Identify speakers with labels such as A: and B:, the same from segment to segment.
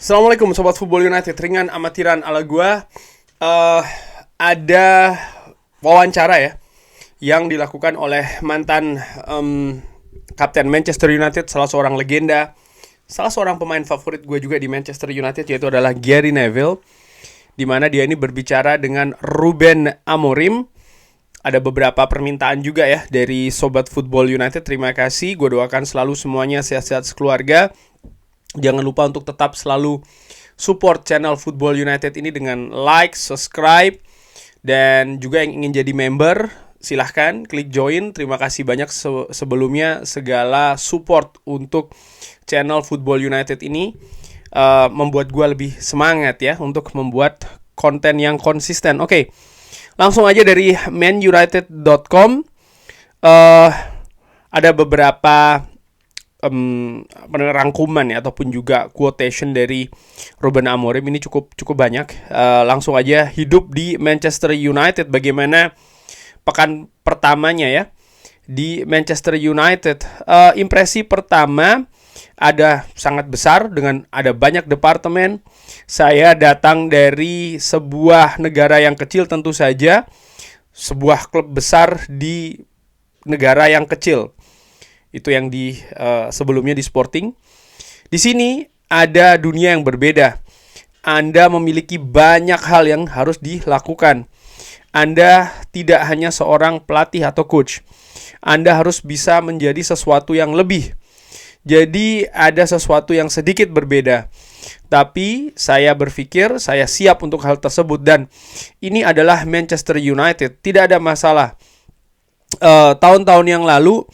A: Assalamualaikum Sobat Football United, ringan amatiran ala gua. Ada wawancara ya yang dilakukan oleh mantan kapten Manchester United, salah seorang legenda, salah seorang pemain favorit gue juga di Manchester United, yaitu adalah Gary Neville, di mana dia ini berbicara dengan Ruben Amorim. Ada beberapa permintaan juga ya dari Sobat Football United. Terima kasih, gue doakan selalu semuanya sehat-sehat sekeluarga. Jangan lupa untuk tetap selalu support channel Football United ini dengan like, subscribe, dan juga yang ingin jadi member, silahkan klik join. Terima kasih banyak sebelumnya segala support untuk channel Football United ini. Membuat gue lebih semangat ya untuk membuat konten yang konsisten. Oke, langsung aja dari manunited.com. Ada beberapa rangkuman ya, ataupun juga quotation dari Ruben Amorim. Ini cukup banyak. Langsung aja, hidup di Manchester United, bagaimana pekan pertamanya ya di Manchester United. Impresi pertama ada sangat besar dengan ada banyak departemen. Saya datang dari sebuah negara yang kecil, tentu saja sebuah klub besar di negara yang kecil. Itu yang di sebelumnya di Sporting. Di sini ada dunia yang berbeda. Anda memiliki banyak hal yang harus dilakukan. Anda tidak hanya seorang pelatih atau coach. Anda harus bisa menjadi sesuatu yang lebih. Jadi ada sesuatu yang sedikit berbeda. Tapi saya berpikir saya siap untuk hal tersebut, dan ini adalah Manchester United. Tidak ada masalah. Tahun-tahun yang lalu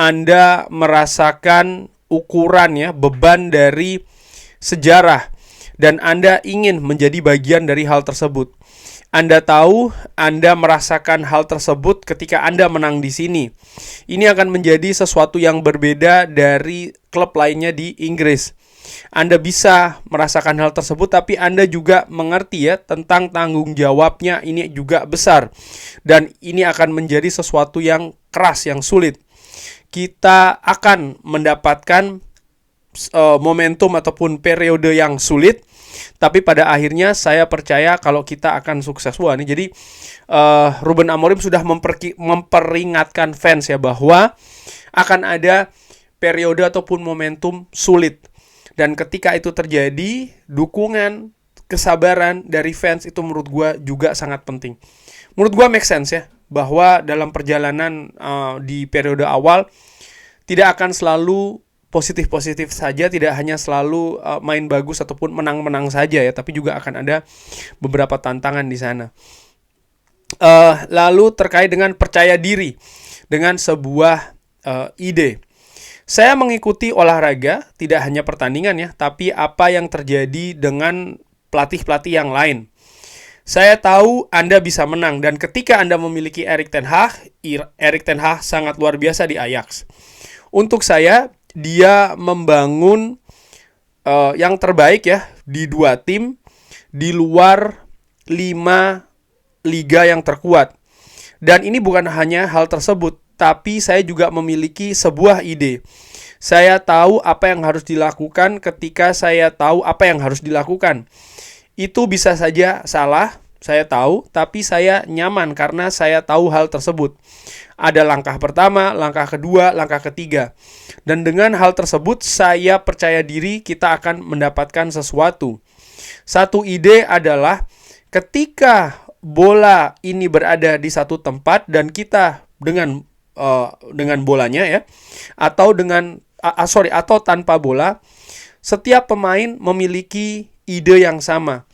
A: Anda merasakan ukuran ya, beban dari sejarah, dan Anda ingin menjadi bagian dari hal tersebut. Anda tahu, Anda merasakan hal tersebut ketika Anda menang di sini. Ini akan menjadi sesuatu yang berbeda dari klub lainnya di Inggris. Anda bisa merasakan hal tersebut, tapi Anda juga mengerti ya tentang tanggung jawabnya, ini juga besar. Dan ini akan menjadi sesuatu yang keras, yang sulit. Kita akan mendapatkan momentum ataupun periode yang sulit, tapi pada akhirnya saya percaya kalau kita akan sukses. Wah, ini jadi Ruben Amorim sudah memperingatkan fans ya bahwa akan ada periode ataupun momentum sulit. Dan ketika itu terjadi, dukungan, kesabaran dari fans itu menurut gue juga sangat penting. Menurut gue make sense ya, bahwa dalam perjalanan di periode awal tidak akan selalu positif-positif saja, tidak hanya selalu main bagus ataupun menang-menang saja ya, tapi juga akan ada beberapa tantangan di sana. Lalu terkait dengan percaya diri dengan sebuah ide. Saya mengikuti olahraga, tidak hanya pertandingan ya, tapi apa yang terjadi dengan pelatih-pelatih yang lain. Saya tahu Anda bisa menang, dan ketika Anda memiliki Erik ten Hag sangat luar biasa di Ajax. Untuk saya, dia membangun yang terbaik ya di 2 tim di luar 5 liga yang terkuat. Dan ini bukan hanya hal tersebut, tapi saya juga memiliki sebuah ide. Saya tahu apa yang harus dilakukan ketika saya tahu apa yang harus dilakukan. Itu bisa saja salah, saya tahu, tapi saya nyaman karena saya tahu hal tersebut. Ada langkah pertama, langkah kedua, langkah ketiga. Dan dengan hal tersebut, saya percaya diri kita akan mendapatkan sesuatu. Satu ide adalah ketika bola ini berada di satu tempat dan kita dengan bolanya ya, atau atau tanpa bola, setiap pemain memiliki ide yang sama.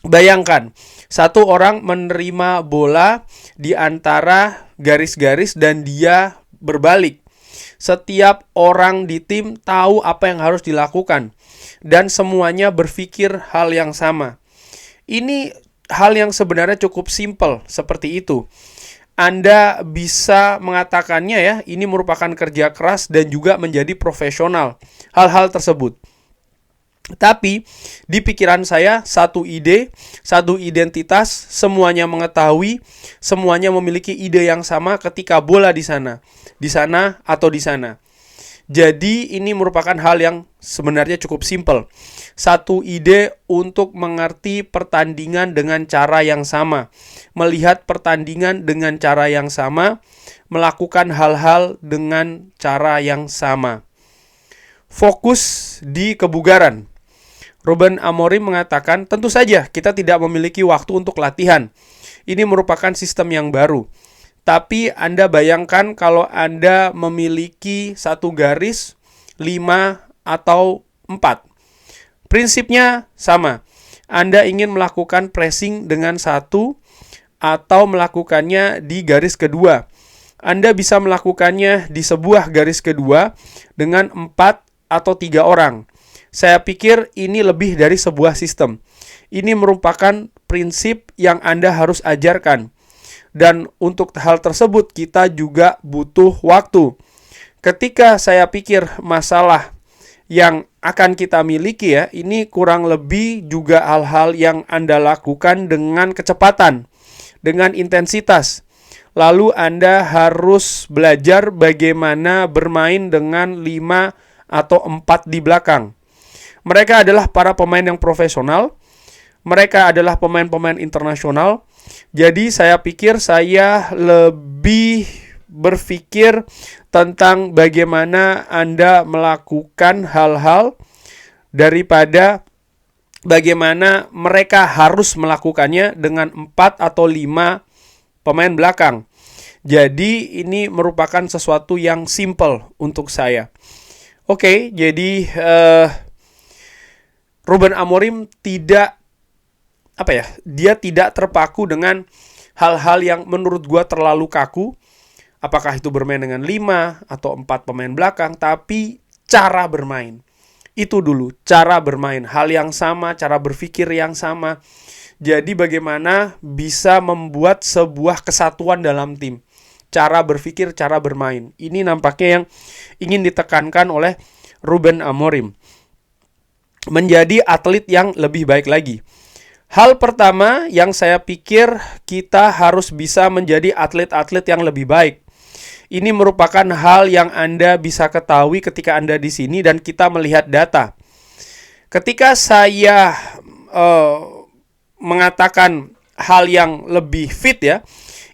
A: Bayangkan, satu orang menerima bola di antara garis-garis dan dia berbalik. Setiap orang di tim tahu apa yang harus dilakukan dan semuanya berpikir hal yang sama. Ini hal yang sebenarnya cukup simpel seperti itu. Anda bisa mengatakannya ya, ini merupakan kerja keras dan juga menjadi profesional. Hal-hal tersebut. Tapi di pikiran saya, satu ide, satu identitas, semuanya mengetahui, semuanya memiliki ide yang sama ketika bola di sana atau di sana. Jadi ini merupakan hal yang sebenarnya cukup simpel. Satu ide untuk mengerti pertandingan dengan cara yang sama, melihat pertandingan dengan cara yang sama, melakukan hal-hal dengan cara yang sama. Fokus di kebugaran. Ruben Amorim mengatakan, tentu saja kita tidak memiliki waktu untuk latihan. Ini merupakan sistem yang baru. Tapi Anda bayangkan kalau Anda memiliki satu garis, 5 atau 4. Prinsipnya sama. Anda ingin melakukan pressing dengan satu atau melakukannya di garis kedua. Anda bisa melakukannya di sebuah garis kedua dengan 4 atau 3 orang. Saya pikir ini lebih dari sebuah sistem. Ini merupakan prinsip yang Anda harus ajarkan. Dan untuk hal tersebut kita juga butuh waktu. Ketika saya pikir masalah yang akan kita miliki ya, ini kurang lebih juga hal-hal yang Anda lakukan dengan kecepatan, dengan intensitas. Lalu Anda harus belajar bagaimana bermain dengan 5 atau 4 di belakang. Mereka adalah para pemain yang profesional. Mereka adalah pemain-pemain internasional. Jadi saya pikir saya lebih berpikir tentang bagaimana Anda melakukan hal-hal daripada bagaimana mereka harus melakukannya dengan 4 atau 5 pemain belakang. Jadi ini merupakan sesuatu yang simple untuk saya. Oke, jadi Ruben Amorim dia tidak terpaku dengan hal-hal yang menurut gua terlalu kaku. Apakah itu bermain dengan 5 atau 4 pemain belakang, tapi cara bermain. Itu dulu, cara bermain. Hal yang sama, cara berpikir yang sama. Jadi bagaimana bisa membuat sebuah kesatuan dalam tim. Cara berpikir, cara bermain. Ini nampaknya yang ingin ditekankan oleh Ruben Amorim. Menjadi atlet yang lebih baik lagi. Hal pertama yang saya pikir kita harus bisa menjadi atlet-atlet yang lebih baik. Ini merupakan hal yang Anda bisa ketahui ketika Anda di sini dan kita melihat data. Ketika saya mengatakan hal yang lebih fit ya,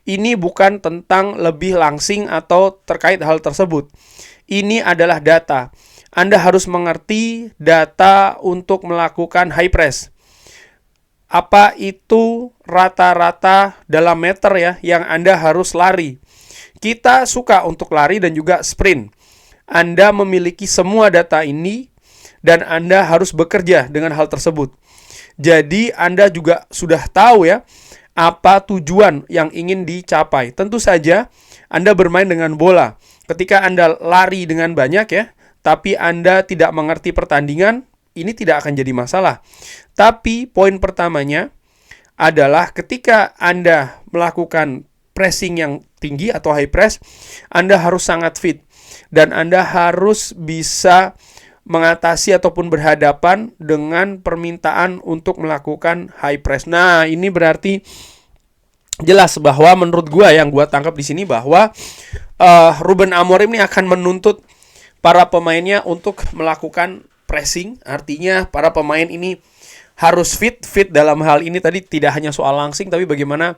A: ini bukan tentang lebih langsing atau terkait hal tersebut. Ini adalah data. Anda harus mengerti data untuk melakukan high press. Apa itu rata-rata dalam meter ya yang Anda harus lari. Kita suka untuk lari dan juga sprint. Anda memiliki semua data ini dan Anda harus bekerja dengan hal tersebut. Jadi Anda juga sudah tahu ya apa tujuan yang ingin dicapai. Tentu saja Anda bermain dengan bola. Ketika Anda lari dengan banyak ya, tapi Anda tidak mengerti pertandingan, ini tidak akan jadi masalah. Tapi poin pertamanya adalah ketika Anda melakukan pressing yang tinggi atau high press, Anda harus sangat fit. Dan Anda harus bisa mengatasi ataupun berhadapan dengan permintaan untuk melakukan high press. Nah, ini berarti jelas bahwa menurut gua yang gua tangkap di sini bahwa Ruben Amorim ini akan menuntut para pemainnya untuk melakukan pressing. Artinya para pemain ini harus fit dalam hal ini tadi tidak hanya soal langsing tapi bagaimana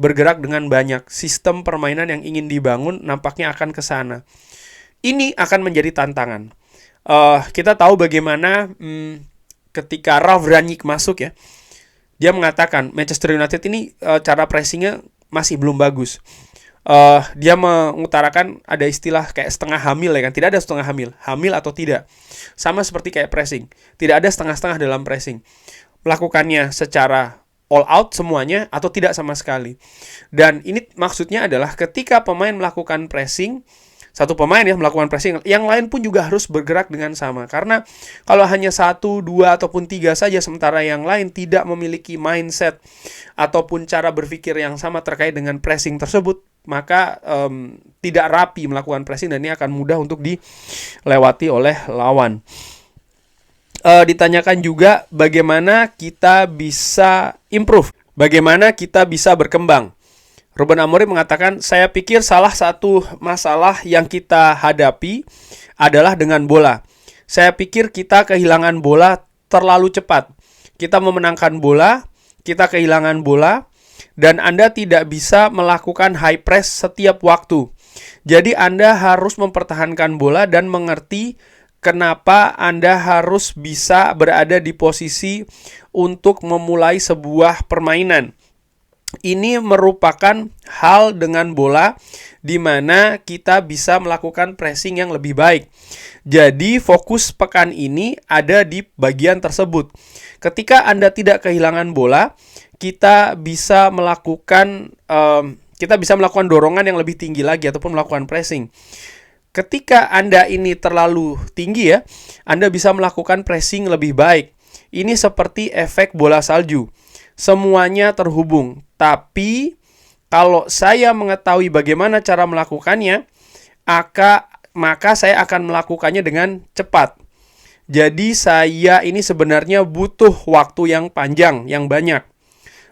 A: bergerak dengan banyak. Sistem permainan yang ingin dibangun nampaknya akan ke sana. Ini akan menjadi tantangan. Kita tahu bagaimana ketika Ralf Rangnick masuk ya, dia mengatakan Manchester United ini cara pressingnya masih belum bagus. Dia mengutarakan ada istilah kayak setengah hamil ya kan. Tidak ada setengah hamil atau tidak. Sama seperti kayak pressing. Tidak ada setengah-setengah dalam pressing. Melakukannya secara all out semuanya atau tidak sama sekali. Dan ini maksudnya adalah ketika pemain melakukan pressing, satu pemain ya melakukan pressing, yang lain pun juga harus bergerak dengan sama. Karena kalau hanya 1, 2, ataupun 3 saja sementara yang lain tidak memiliki mindset ataupun cara berpikir yang sama terkait dengan pressing tersebut, maka tidak rapi melakukan pressing dan ini akan mudah untuk dilewati oleh lawan. Ditanyakan juga bagaimana kita bisa improve, bagaimana kita bisa berkembang. Ruben Amorim mengatakan, saya pikir salah satu masalah yang kita hadapi adalah dengan bola. Saya pikir kita kehilangan bola terlalu cepat. Kita memenangkan bola, kita kehilangan bola, dan Anda tidak bisa melakukan high press setiap waktu. Jadi Anda harus mempertahankan bola dan mengerti kenapa Anda harus bisa berada di posisi untuk memulai sebuah permainan. Ini merupakan hal dengan bola di mana kita bisa melakukan pressing yang lebih baik. Jadi fokus pekan ini ada di bagian tersebut. Ketika Anda tidak kehilangan bola, kita bisa melakukan dorongan yang lebih tinggi lagi ataupun melakukan pressing. Ketika Anda ini terlalu tinggi ya, Anda bisa melakukan pressing lebih baik. Ini seperti efek bola salju. Semuanya terhubung. Tapi kalau saya mengetahui bagaimana cara melakukannya, maka saya akan melakukannya dengan cepat. Jadi saya ini sebenarnya butuh waktu yang panjang, yang banyak.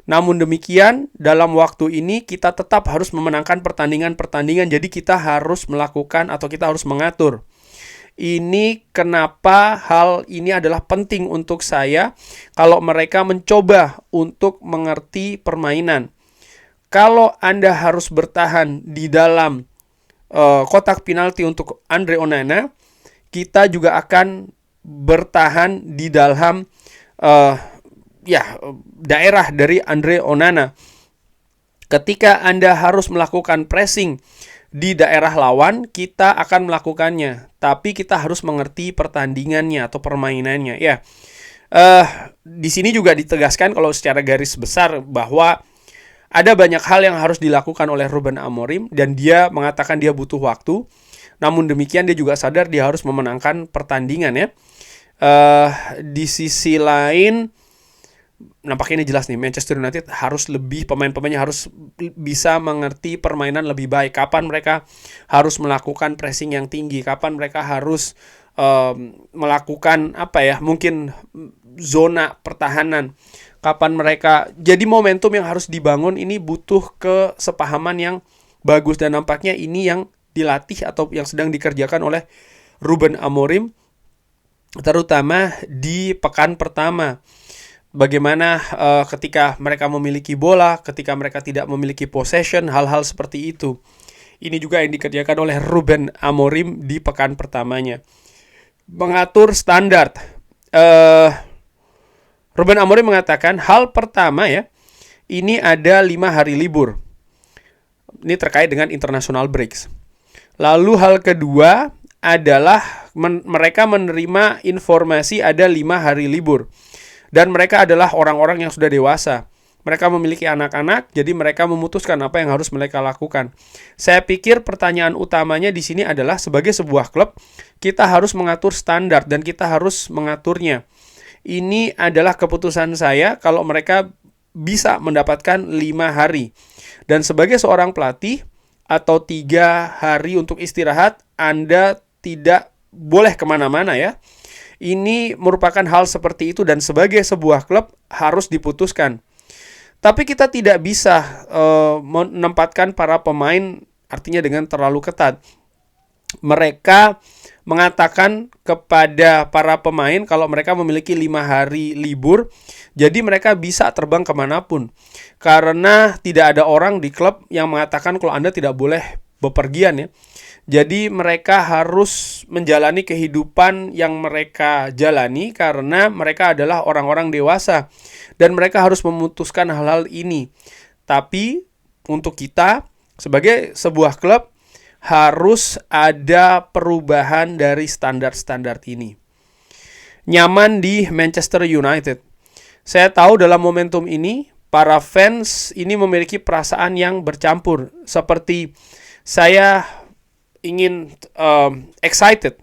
A: Namun demikian, dalam waktu ini kita tetap harus memenangkan pertandingan-pertandingan. Jadi kita harus melakukan atau kita harus mengatur. Ini kenapa hal ini adalah penting untuk saya kalau mereka mencoba untuk mengerti permainan. Kalau Anda harus bertahan di dalam kotak penalti untuk Andre Onana, kita juga akan bertahan di dalam daerah dari Andre Onana. Ketika Anda harus melakukan pressing di daerah lawan, kita akan melakukannya. Tapi kita harus mengerti pertandingannya atau permainannya. Ya, di sini juga ditegaskan kalau secara garis besar bahwa ada banyak hal yang harus dilakukan oleh Ruben Amorim dan dia mengatakan dia butuh waktu. Namun demikian dia juga sadar dia harus memenangkan pertandingan ya. Di sisi lain, nampaknya ini jelas nih, Manchester United harus lebih, pemain-pemainnya harus bisa mengerti permainan lebih baik. Kapan mereka harus melakukan pressing yang tinggi, kapan mereka harus melakukan mungkin zona pertahanan, kapan mereka. Jadi momentum yang harus dibangun ini butuh kesepahaman yang bagus dan nampaknya ini yang dilatih atau yang sedang dikerjakan oleh Ruben Amorim, terutama di pekan pertama. Bagaimana ketika mereka memiliki bola, ketika mereka tidak memiliki possession, hal-hal seperti itu. Ini juga yang dikerjakan oleh Ruben Amorim di pekan pertamanya. Mengatur standar. Ruben Amorim mengatakan hal pertama ya, ini ada 5 hari libur. Ini terkait dengan international breaks. Lalu hal kedua adalah mereka menerima informasi ada 5 hari libur. Dan mereka adalah orang-orang yang sudah dewasa. Mereka memiliki anak-anak, jadi mereka memutuskan apa yang harus mereka lakukan. Saya pikir pertanyaan utamanya di sini adalah sebagai sebuah klub, kita harus mengatur standar dan kita harus mengaturnya. Ini adalah keputusan saya kalau mereka bisa mendapatkan 5 hari. Dan sebagai seorang pelatih atau 3 hari untuk istirahat, Anda tidak boleh kemana-mana ya. Ini merupakan hal seperti itu dan sebagai sebuah klub harus diputuskan. Tapi kita tidak bisa menempatkan para pemain artinya dengan terlalu ketat. Mereka mengatakan kepada para pemain kalau mereka memiliki 5 hari libur, jadi mereka bisa terbang kemanapun. Karena tidak ada orang di klub yang mengatakan kalau Anda tidak boleh bepergian ya. Jadi mereka harus menjalani kehidupan yang mereka jalani karena mereka adalah orang-orang dewasa dan mereka harus memutuskan hal-hal ini. Tapi untuk kita sebagai sebuah klub harus ada perubahan dari standar-standar ini. Nyaman di Manchester United. Saya tahu dalam momentum ini para fans ini memiliki perasaan yang bercampur. Seperti saya ingin excited,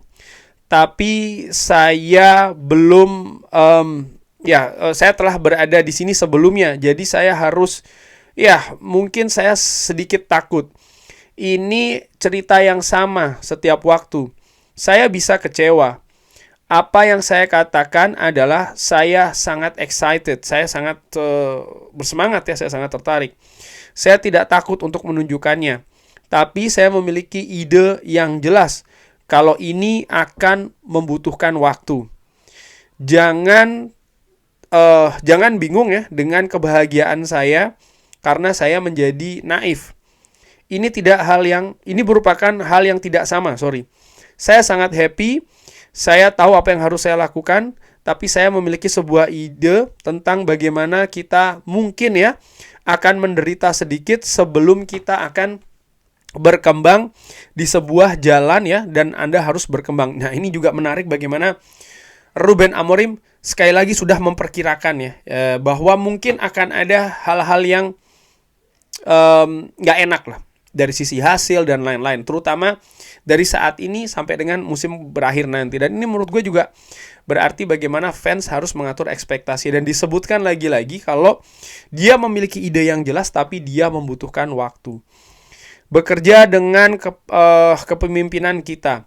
A: tapi saya belum saya telah berada di sini sebelumnya, jadi saya harus mungkin saya sedikit takut. Ini cerita yang sama setiap waktu. Saya bisa kecewa. Apa yang saya katakan adalah saya sangat excited, saya sangat bersemangat ya, saya sangat tertarik. Saya tidak takut untuk menunjukkannya. Tapi saya memiliki ide yang jelas. kalau ini akan membutuhkan waktu. Jangan bingung ya dengan kebahagiaan saya karena saya menjadi naif. Ini merupakan hal yang tidak sama, Saya sangat happy, saya tahu apa yang harus saya lakukan, tapi saya memiliki sebuah ide tentang bagaimana kita mungkin ya akan menderita sedikit sebelum kita akan berkembang di sebuah jalan ya, dan Anda harus berkembang. Nah, ini juga menarik bagaimana Ruben Amorim sekali lagi sudah memperkirakan ya, bahwa mungkin akan ada hal-hal yang nggak enak lah dari sisi hasil dan lain-lain, terutama dari saat ini sampai dengan musim berakhir nanti. Dan ini menurut gue juga berarti bagaimana fans harus mengatur ekspektasi. Dan disebutkan lagi-lagi kalau dia memiliki ide yang jelas tapi dia membutuhkan waktu. Bekerja dengan kepemimpinan kita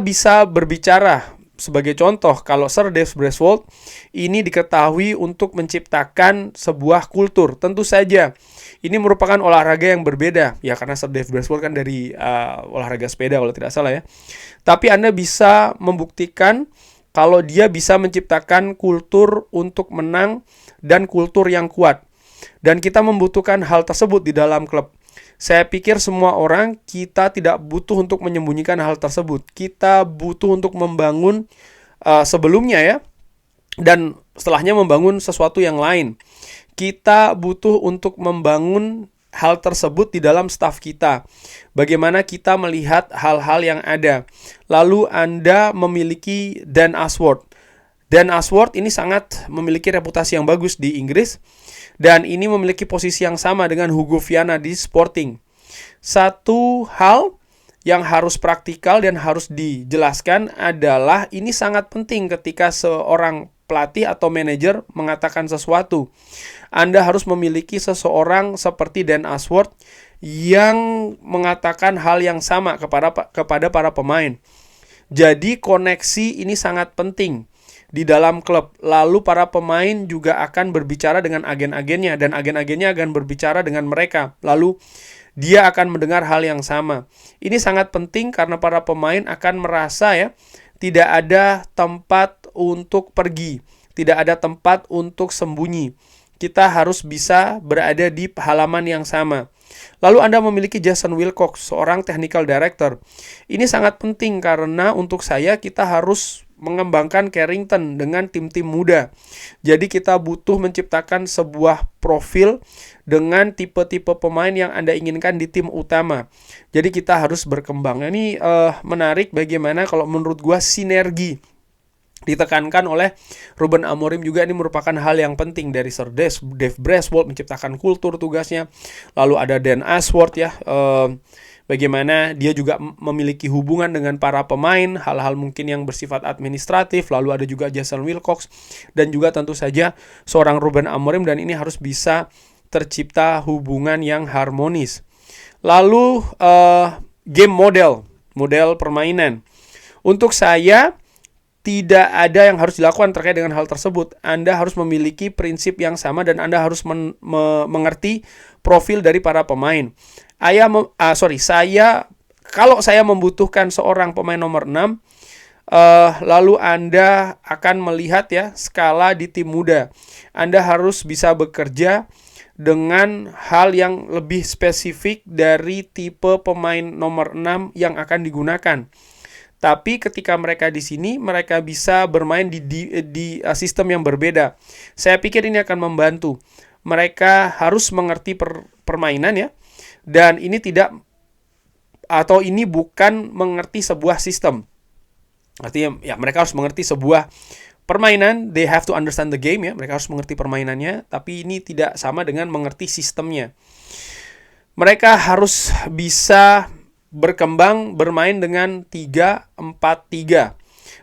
A: bisa berbicara. Sebagai contoh, kalau Sir Dave Brasswold ini diketahui untuk menciptakan sebuah kultur. Tentu saja ini merupakan olahraga yang berbeda ya, karena Sir Dave Brasswold kan dari olahraga sepeda kalau tidak salah ya. Tapi Anda bisa membuktikan kalau dia bisa menciptakan kultur untuk menang dan kultur yang kuat. Dan kita membutuhkan hal tersebut di dalam klub. Saya pikir semua orang, kita tidak butuh untuk menyembunyikan hal tersebut. Kita butuh untuk membangun sebelumnya ya, dan setelahnya membangun sesuatu yang lain. Kita butuh untuk membangun hal tersebut di dalam staf kita. Bagaimana kita melihat hal-hal yang ada. Lalu Anda memiliki Dan Ashworth. Dan Ashworth ini sangat memiliki reputasi yang bagus di Inggris. Dan ini memiliki posisi yang sama dengan Hugo Viana di Sporting. Satu hal yang harus praktikal dan harus dijelaskan adalah ini sangat penting ketika seorang pelatih atau manajer mengatakan sesuatu. Anda harus memiliki seseorang seperti Dan Ashworth yang mengatakan hal yang sama kepada para pemain. Jadi koneksi ini sangat penting di dalam klub. Lalu para pemain juga akan berbicara dengan agen-agennya, dan agen-agennya akan berbicara dengan mereka. Lalu dia akan mendengar hal yang sama. Ini sangat penting karena para pemain akan merasa ya, tidak ada tempat untuk pergi, tidak ada tempat untuk sembunyi. Kita harus bisa berada di halaman yang sama. Lalu Anda memiliki Jason Wilcox, seorang technical director. Ini sangat penting karena untuk saya kita harus mengembangkan Carrington dengan tim-tim muda. Jadi kita butuh menciptakan sebuah profil dengan tipe-tipe pemain yang Anda inginkan di tim utama. Jadi kita harus berkembang. Ini menarik bagaimana kalau menurut gua sinergi ditekankan oleh Ruben Amorim juga. Ini merupakan hal yang penting dari Sir Dave Brasswold menciptakan kultur tugasnya. Lalu ada Dan Ashworth ya, bagaimana dia juga memiliki hubungan dengan para pemain, hal-hal mungkin yang bersifat administratif. Lalu ada juga Jason Wilcox dan juga tentu saja seorang Ruben Amorim, dan ini harus bisa tercipta hubungan yang harmonis. Lalu game model permainan. Untuk saya tidak ada yang harus dilakukan terkait dengan hal tersebut. Anda harus memiliki prinsip yang sama dan Anda harus mengerti profil dari para pemain. Kalau saya membutuhkan seorang pemain nomor 6, lalu Anda akan melihat ya skala di tim muda. Anda harus bisa bekerja dengan hal yang lebih spesifik dari tipe pemain nomor 6 yang akan digunakan. Tapi ketika mereka di sini, mereka bisa bermain di sistem yang berbeda. Saya pikir ini akan membantu. Mereka harus mengerti permainan ya. Dan ini bukan mengerti sebuah sistem. Artinya ya mereka harus mengerti sebuah permainan. They have to understand the game ya. Mereka harus mengerti permainannya. Tapi ini tidak sama dengan mengerti sistemnya. Mereka harus bisa berkembang bermain dengan 3-4-3.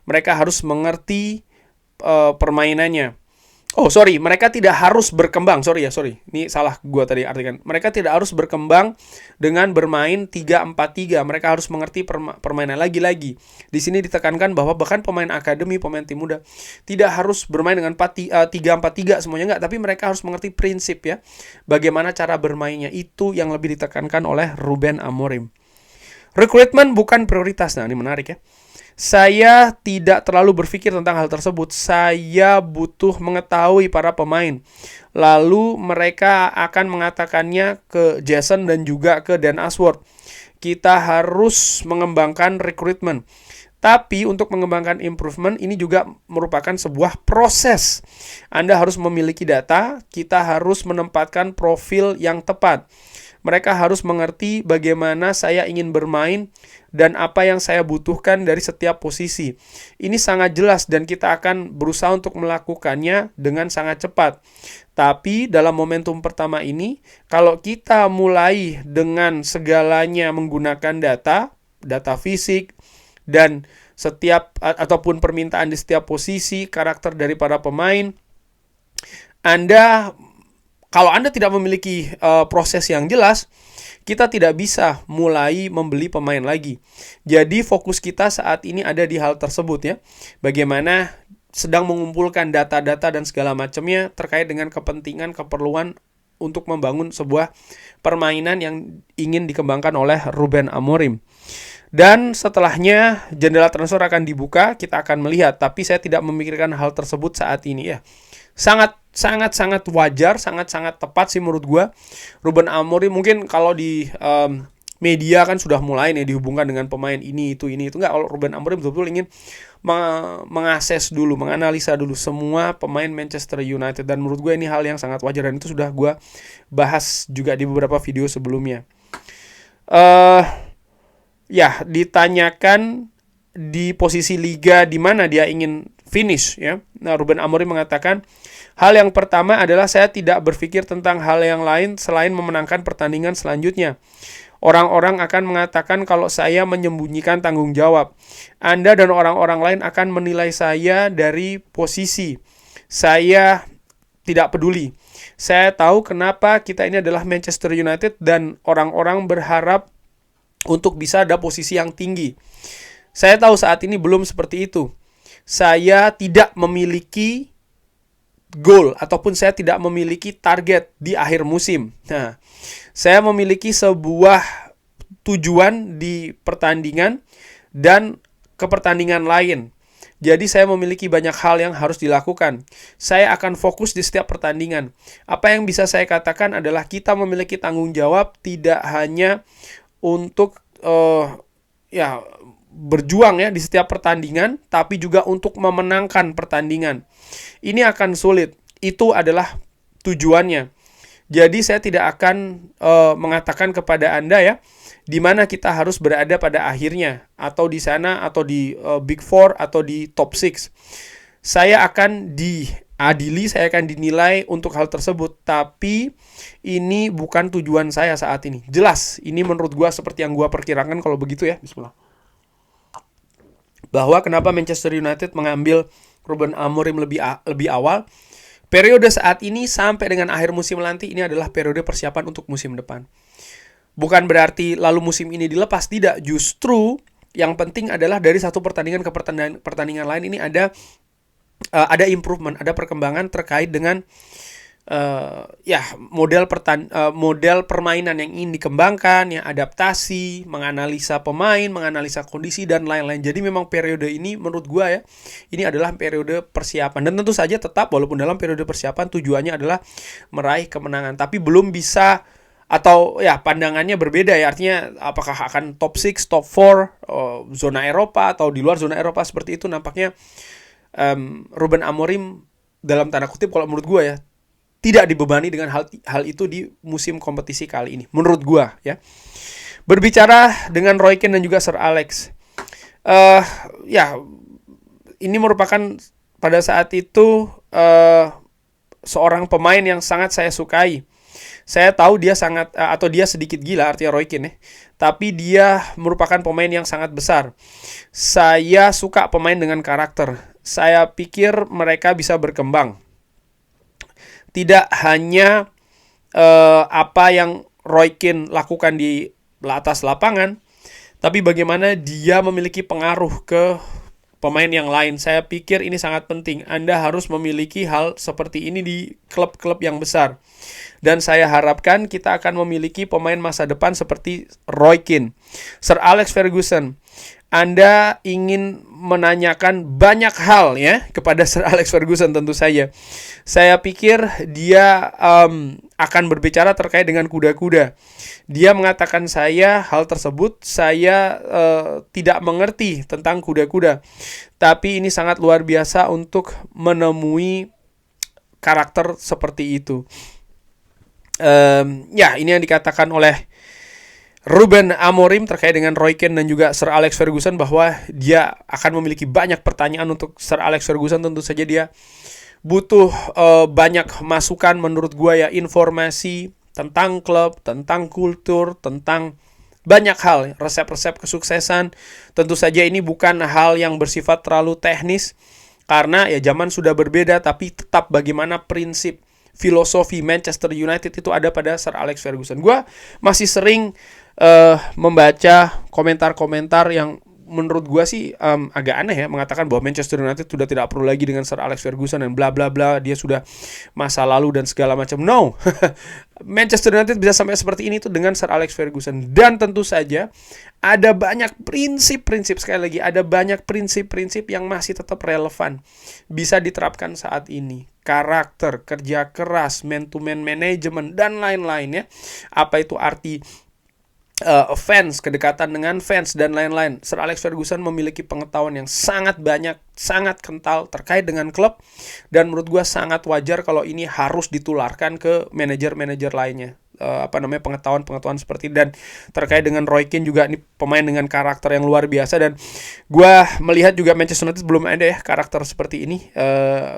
A: Mereka harus mengerti permainannya. Mereka tidak harus berkembang. Ini salah gua tadi artikan. Mereka tidak harus berkembang dengan bermain 3-4-3. Mereka harus mengerti permainan. Lagi-lagi di sini ditekankan bahwa bahkan pemain akademi, pemain tim muda tidak harus bermain dengan 3-4-3 semuanya, enggak, tapi mereka harus mengerti prinsip ya. Bagaimana cara bermainnya, itu yang lebih ditekankan oleh Ruben Amorim. Recruitment bukan prioritas. Nah, ini menarik ya. Saya tidak terlalu berpikir tentang hal tersebut. Saya butuh mengetahui para pemain. Lalu mereka akan mengatakannya ke Jason dan juga ke Dan Ashworth. Kita harus mengembangkan recruitment. Tapi untuk mengembangkan improvement ini juga merupakan sebuah proses. Anda harus memiliki data, kita harus menempatkan profil yang tepat. Mereka harus mengerti bagaimana saya ingin bermain dan apa yang saya butuhkan dari setiap posisi. Ini sangat jelas dan kita akan berusaha untuk melakukannya dengan sangat cepat. Tapi dalam momentum pertama ini, kalau kita mulai dengan segalanya menggunakan data fisik, dan setiap ataupun permintaan di setiap posisi, karakter dari para pemain, kalau Anda tidak memiliki proses yang jelas, kita tidak bisa mulai membeli pemain lagi. Jadi fokus kita saat ini ada di hal tersebut ya. Bagaimana sedang mengumpulkan data-data dan segala macamnya terkait dengan kepentingan, keperluan untuk membangun sebuah permainan yang ingin dikembangkan oleh Ruben Amorim. Dan setelahnya jendela transfer akan dibuka, kita akan melihat. Tapi saya tidak memikirkan hal tersebut saat ini ya. Sangat wajar, sangat tepat sih menurut gue. Ruben Amorim mungkin kalau di media kan sudah mulai nih dihubungkan dengan pemain ini itu. Enggak, kalau Ruben Amorim betul-betul ingin mengakses dulu, menganalisa dulu semua pemain Manchester United. Dan menurut gue ini hal yang sangat wajar dan itu sudah gue bahas juga di beberapa video sebelumnya. Ya, ditanyakan di posisi liga di mana dia ingin finish ya. Nah, Ruben Amorim mengatakan, hal yang pertama adalah saya tidak berpikir tentang hal yang lain selain memenangkan pertandingan selanjutnya. Orang-orang akan mengatakan kalau saya menyembunyikan tanggung jawab. Anda dan orang-orang lain akan menilai saya dari posisi. Saya tidak peduli. Saya tahu kenapa kita ini adalah Manchester United dan orang-orang berharap untuk bisa ada posisi yang tinggi. Saya tahu saat ini belum seperti itu. Saya tidak memiliki goal ataupun saya tidak memiliki target di akhir musim. Nah, saya memiliki sebuah tujuan di pertandingan dan ke pertandingan lain. Jadi saya memiliki banyak hal yang harus dilakukan. Saya akan fokus di setiap pertandingan. Apa yang bisa saya katakan adalah kita memiliki tanggung jawab tidak hanya untuk berjuang ya di setiap pertandingan, tapi juga untuk memenangkan pertandingan. Ini akan sulit. Itu adalah tujuannya. Jadi saya tidak akan mengatakan kepada Anda ya, di mana kita harus berada pada akhirnya, atau di sana, atau di Big Four, atau di top 6. Saya akan diadili, saya akan dinilai untuk hal tersebut. Tapi ini bukan tujuan saya saat ini. Jelas, ini menurut gua seperti yang gua perkirakan kalau begitu ya. Bismillah. Bahwa kenapa Manchester United mengambil Ruben Amorim lebih awal. Periode saat ini sampai dengan akhir musim nanti ini adalah periode persiapan untuk musim depan. Bukan berarti lalu musim ini dilepas, tidak. Justru yang penting adalah dari satu pertandingan ke pertandingan lain ini ada improvement, ada perkembangan terkait dengan model permainan yang ingin dikembangkan, yang adaptasi, menganalisa pemain, menganalisa kondisi dan lain-lain. Jadi memang periode ini menurut gua ya, ini adalah periode persiapan dan tentu saja tetap walaupun dalam periode persiapan tujuannya adalah meraih kemenangan, tapi belum bisa atau ya pandangannya berbeda ya, artinya apakah akan top 6, top 4, zona Eropa atau di luar zona Eropa seperti itu nampaknya Ruben Amorim dalam tanda kutip kalau menurut gua ya tidak dibebani dengan hal itu di musim kompetisi kali ini, menurut gua ya. Berbicara dengan Roy Keane dan juga Sir Alex, ini merupakan pada saat itu seorang pemain yang sangat saya sukai. Saya tahu dia sedikit gila, artinya Roy Keane ya. Tapi dia merupakan pemain yang sangat besar. Saya suka pemain dengan karakter. Saya pikir mereka bisa berkembang. Tidak hanya apa yang Roy Keane lakukan di atas lapangan, tapi bagaimana dia memiliki pengaruh ke pemain yang lain. Saya pikir ini sangat penting. Anda harus memiliki hal seperti ini di klub-klub yang besar. Dan saya harapkan kita akan memiliki pemain masa depan seperti Roy Keane, Sir Alex Ferguson. Anda ingin menanyakan banyak hal ya kepada Sir Alex Ferguson tentu saja. Saya pikir dia akan berbicara terkait dengan kuda-kuda. Dia mengatakan hal tersebut saya tidak mengerti tentang kuda-kuda. Tapi ini sangat luar biasa untuk menemui karakter seperti itu. Ya, ini yang dikatakan oleh Ruben Amorim terkait dengan Roy Keane dan juga Sir Alex Ferguson, bahwa dia akan memiliki banyak pertanyaan untuk Sir Alex Ferguson. Tentu saja dia butuh banyak masukan menurut gua ya, informasi tentang klub, tentang kultur, tentang banyak hal, resep-resep kesuksesan. Tentu saja ini bukan hal yang bersifat terlalu teknis karena ya zaman sudah berbeda, tapi tetap bagaimana prinsip filosofi Manchester United itu ada pada Sir Alex Ferguson. Gua masih sering membaca komentar-komentar yang menurut gue sih agak aneh ya, mengatakan bahwa Manchester United sudah tidak perlu lagi dengan Sir Alex Ferguson dan bla bla bla, dia sudah masa lalu dan segala macam. No. Manchester United bisa sampai seperti ini tuh dengan Sir Alex Ferguson. Dan tentu saja ada banyak prinsip-prinsip, sekali lagi ada banyak prinsip-prinsip yang masih tetap relevan, bisa diterapkan saat ini. Karakter, kerja keras, man-to-man management dan lain-lain ya. Apa itu arti fans, kedekatan dengan fans dan lain-lain. Sir Alex Ferguson memiliki pengetahuan yang sangat banyak, sangat kental terkait dengan klub, dan menurut gue sangat wajar kalau ini harus ditularkan ke manajer-manajer lainnya. Pengetahuan seperti, dan terkait dengan Roy Keane juga, ini pemain dengan karakter yang luar biasa, dan gue melihat juga Manchester United belum ada ya karakter seperti ini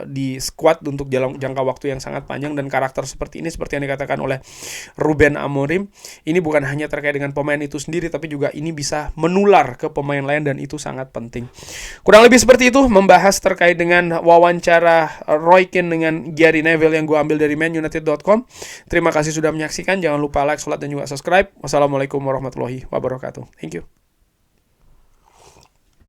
A: di squad untuk jangka waktu yang sangat panjang. Dan karakter seperti ini, seperti yang dikatakan oleh Ruben Amorim, ini bukan hanya terkait dengan pemain itu sendiri, tapi juga ini bisa menular ke pemain lain, dan itu sangat penting. Kurang lebih seperti itu membahas terkait dengan wawancara Roy Keane dengan Gary Neville yang gue ambil dari manunited.com. Terima kasih sudah menyaksikan. Jangan lupa like, share, dan juga subscribe. Wassalamualaikum warahmatullahi wabarakatuh. Thank you.